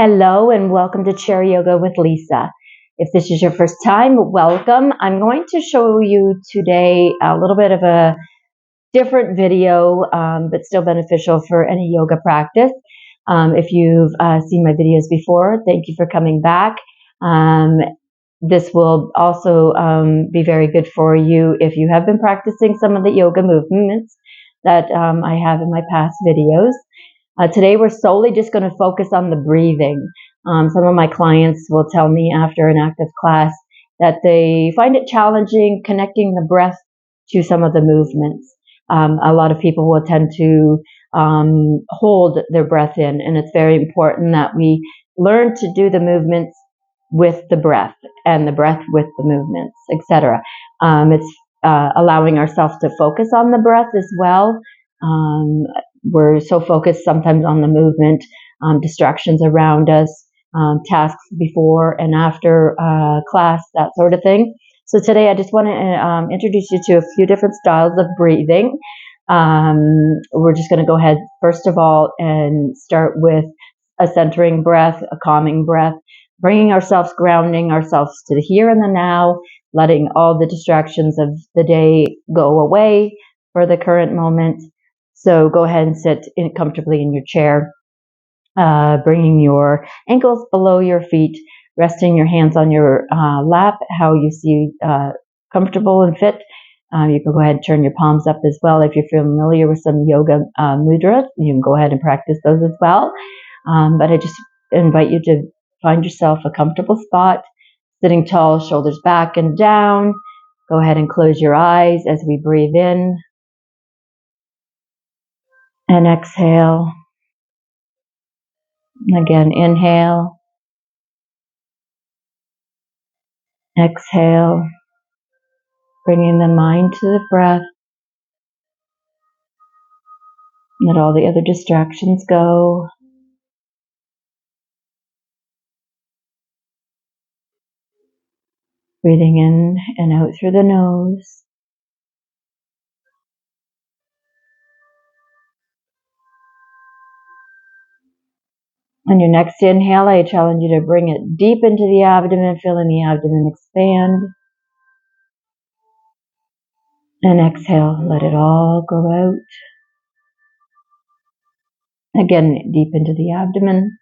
Hello and welcome to Chair Yoga with Lisa. If this is your first time, welcome. I'm going to show you today a little bit of a different video, but still beneficial for any yoga practice. If you've seen my videos before, thank you for coming back. This will also be very good for you if you have been practicing some of the yoga movements that I have in my past videos. Today we're solely just going to focus on the breathing. Some of my clients will tell me after an active class that they find it challenging connecting the breath to some of the movements. A lot of people will tend to hold their breath in, and it's very important that we learn to do the movements with the breath and the breath with the movements, etc. It's allowing ourselves to focus on the breath as well. We're so focused sometimes on the movement, distractions around us, tasks before and after class, that sort of thing. So today I just want to introduce you to a few different styles of breathing. We're just going to go ahead, first of all, and start with a centering breath, a calming breath, bringing ourselves, grounding ourselves to the here and the now, letting all the distractions of the day go away for the current moment. So go ahead and sit comfortably in your chair, bringing your ankles below your feet, resting your hands on your lap, how you see comfortable and fit. You can go ahead and turn your palms up as well. If you're familiar with some yoga mudras, you can go ahead and practice those as well. But I just invite you to find yourself a comfortable spot, sitting tall, shoulders back and down. Go ahead and close your eyes as we breathe in and exhale. Again, inhale, exhale, bringing the mind to the breath. Let all the other distractions go. Breathing in and out through the nose. On your next inhale, I challenge you to bring it deep into the abdomen, feeling the abdomen expand. And exhale, let it all go out. Again, deep into the abdomen.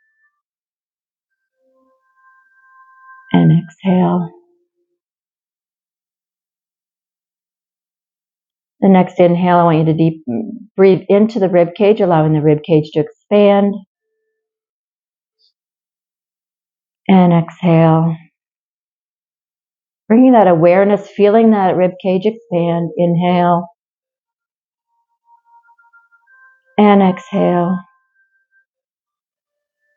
And exhale. The next inhale, I want you to breathe into the rib cage, allowing the rib cage to expand. And exhale. Bringing that awareness, feeling that rib cage expand. Inhale. And exhale.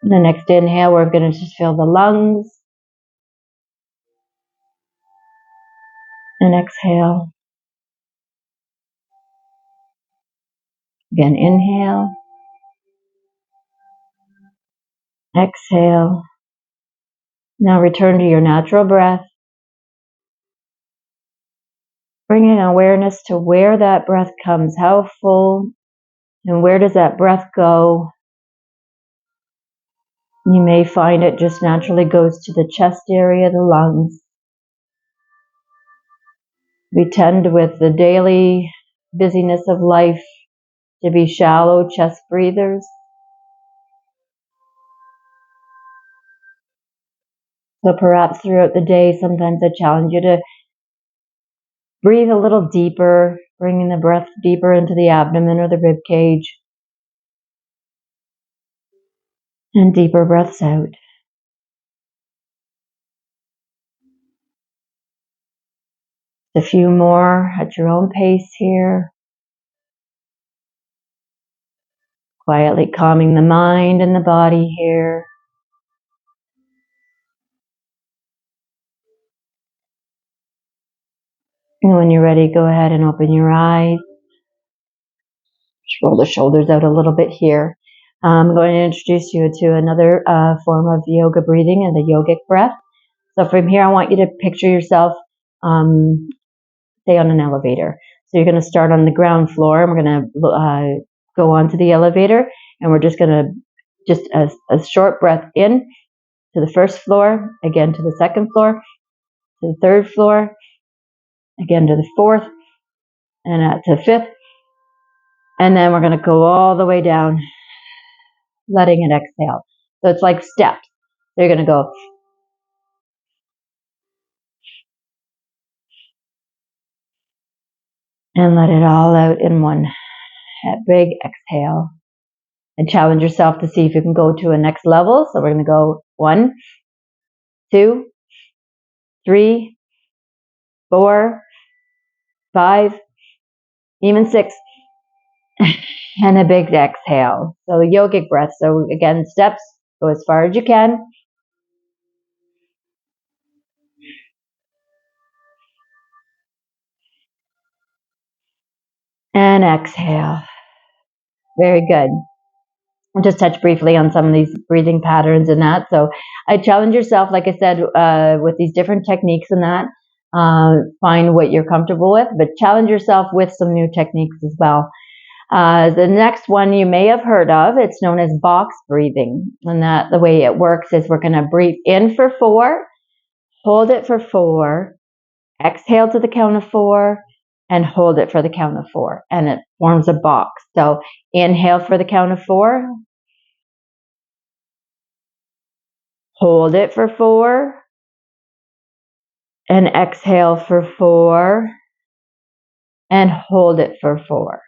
The next inhale, we're going to just feel the lungs. And exhale. Again, inhale. Exhale. Now return to your natural breath. Bringing awareness to where that breath comes, how full, and where does that breath go. You may find it just naturally goes to the chest area, the lungs. We tend, with the daily busyness of life, to be shallow chest breathers. So perhaps throughout the day, sometimes I challenge you to breathe a little deeper, bringing the breath deeper into the abdomen or the rib cage, and deeper breaths out. A few more at your own pace here. Quietly calming the mind and the body here. And when you're ready, go ahead and open your eyes. Just roll the shoulders out a little bit here. I'm going to introduce you to another form of yoga breathing and the yogic breath. So from here, I want you to picture yourself, say, on an elevator. So you're going to start on the ground floor, and we're going to go onto the elevator, and we're just going to just a short breath in to the first floor, again to the second floor, to the third floor, again to the fourth, and to the fifth. And then we're going to go all the way down, letting it exhale. So it's like steps. So you're going to go and let it all out in one big exhale. And challenge yourself to see if you can go to a next level. So we're going to go 1, 2, 3, 4, 5, even 6, and a big exhale. So the yogic breath. So again, steps, go as far as you can. And exhale. Very good. I'll just touch briefly on some of these breathing patterns and that. So I challenge yourself, like I said, with these different techniques and that. Find what you're comfortable with, but challenge yourself with some new techniques as well. The next one you may have heard of, it's known as box breathing. And that the way it works is we're going to breathe in for 4, hold it for 4, exhale to the count of 4, and hold it for the count of 4. And it forms a box. So inhale for the count of 4, hold it for 4, and exhale for 4, and hold it for 4.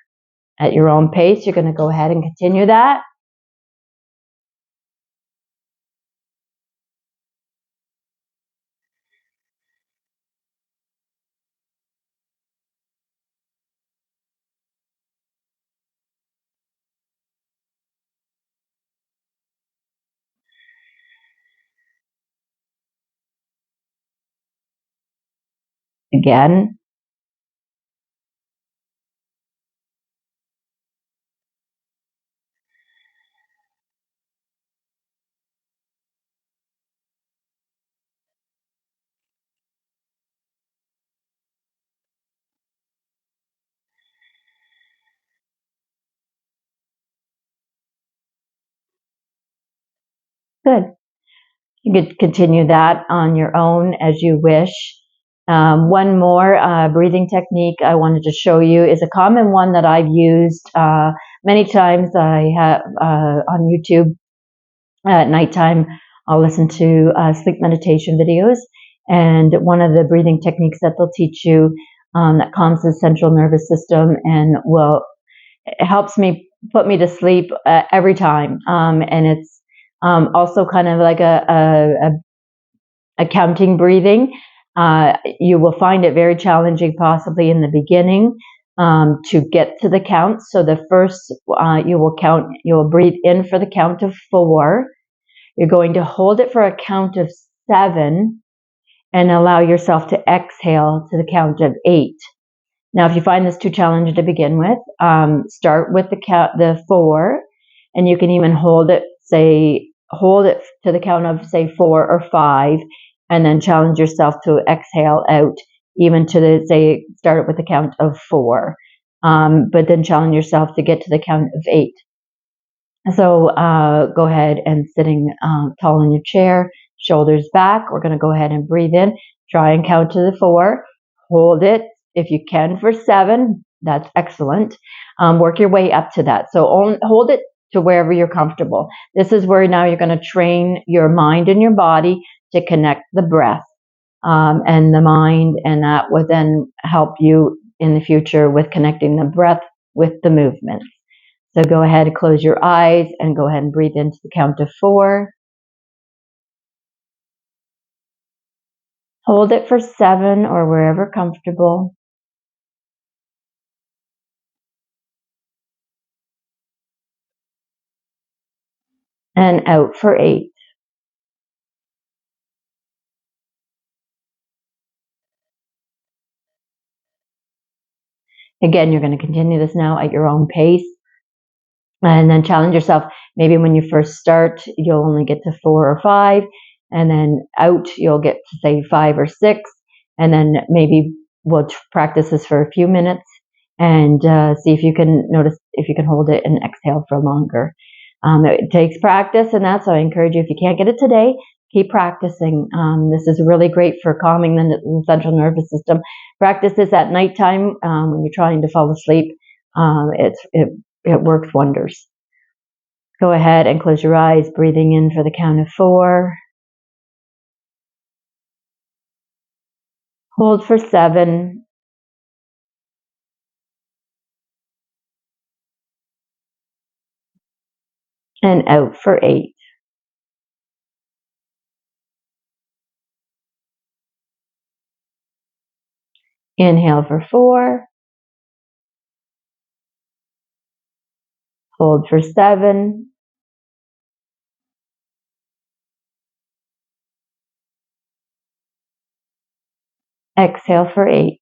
At your own pace, you're going to go ahead and continue that. Again. Good. You could continue that on your own as you wish. One more breathing technique I wanted to show you is a common one that I've used many times. I have on YouTube at nighttime. I'll listen to sleep meditation videos, and one of the breathing techniques that they'll teach you that calms the central nervous system and it helps me put me to sleep every time. And it's also kind of like a counting breathing. You will find it very challenging, possibly in the beginning, to get to the count. So the first, you will breathe in for the count of 4. You're going to hold it for a count of 7 and allow yourself to exhale to the count of 8. Now, if you find this too challenging to begin with, start with the 4, and you can even hold it to the count of, say, 4 or 5, and then challenge yourself to exhale out, even to start it with the count of 4, but then challenge yourself to get to the count of 8. So go ahead and sitting tall in your chair, shoulders back. We're going to go ahead and breathe in. Try and count to the 4. Hold it if you can for 7. That's excellent. Work your way up to that. So hold it to wherever you're comfortable. This is where now you're going to train your mind and your body to connect the breath and the mind, and that will then help you in the future with connecting the breath with the movement. So go ahead and close your eyes and go ahead and breathe into the count of 4. Hold it for 7 or wherever comfortable. And out for 8. Again, you're going to continue this now at your own pace. And then challenge yourself. Maybe when you first start, you'll only get to 4 or 5. And then out, you'll get to, say, 5 or 6. And then maybe we'll practice this for a few minutes and see if you can notice if you can hold it and exhale for longer. It takes practice and that, so I encourage you, if you can't get it today, keep practicing. This is really great for calming the central nervous system. Practice this at nighttime when you're trying to fall asleep. It works wonders. Go ahead and close your eyes, breathing in for the count of 4. Hold for 7. And out for 8. Inhale for 4. Hold for 7. Exhale for 8.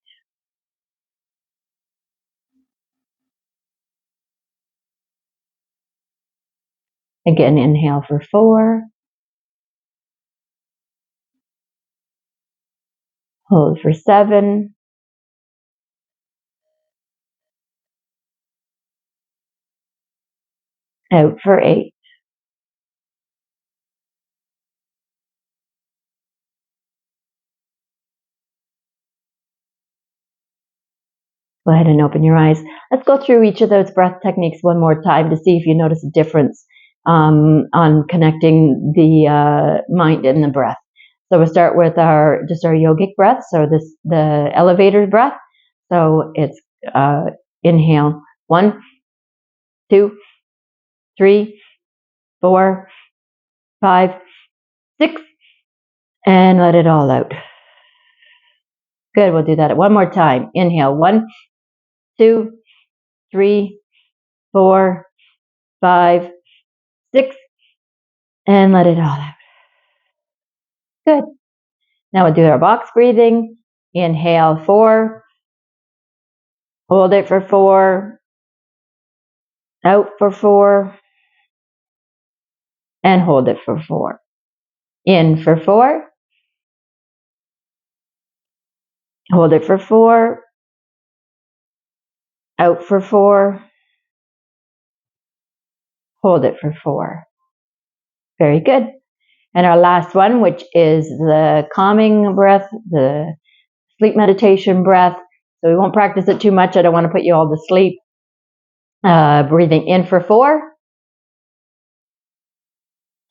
Again, inhale for 4. Hold for 7. Out for 8. Go ahead and open your eyes. Let's go through each of those breath techniques one more time to see if you notice a difference on connecting the mind and the breath. So we'll start with our yogic breath. So the elevator breath. So it's inhale 1, 2, 3, 4, 5, 6, and let it all out. Good. We'll do that one more time. Inhale 1, 2, 3, 4, 5, 6, and let it all out. Good. Now we'll do our box breathing. Inhale 4, hold it for 4, out for 4, and hold it for 4. In for 4, hold it for 4, out for 4, hold it for 4. Very good. And our last one, which is the calming breath, the sleep meditation breath. So we won't practice it too much. I don't want to put you all to sleep. Breathing in for 4,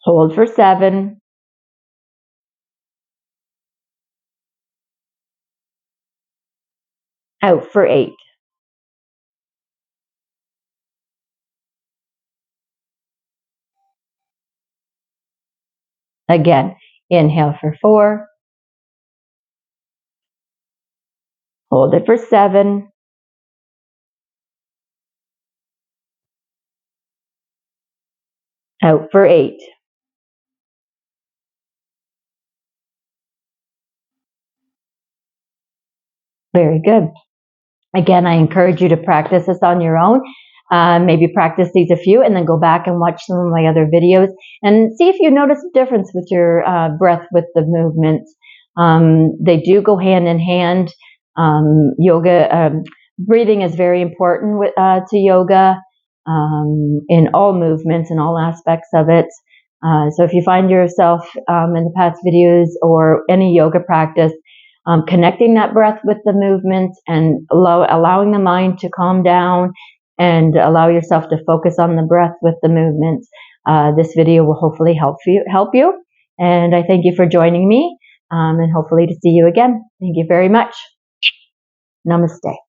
hold for 7, out for 8. Again, inhale for 4, hold it for 7, out for 8. Very good. Again, I encourage you to practice this on your own. Maybe practice these a few and then go back and watch some of my other videos and see if you notice a difference with your breath with the movements. They do go hand in hand. Breathing is very important to yoga in all movements and all aspects of it. So if you find yourself in the past videos or any yoga practice, connecting that breath with the movement and allowing the mind to calm down and allow yourself to focus on the breath with the movements. This video will hopefully help you. And I thank you for joining me and hopefully to see you again. Thank you very much. Namaste.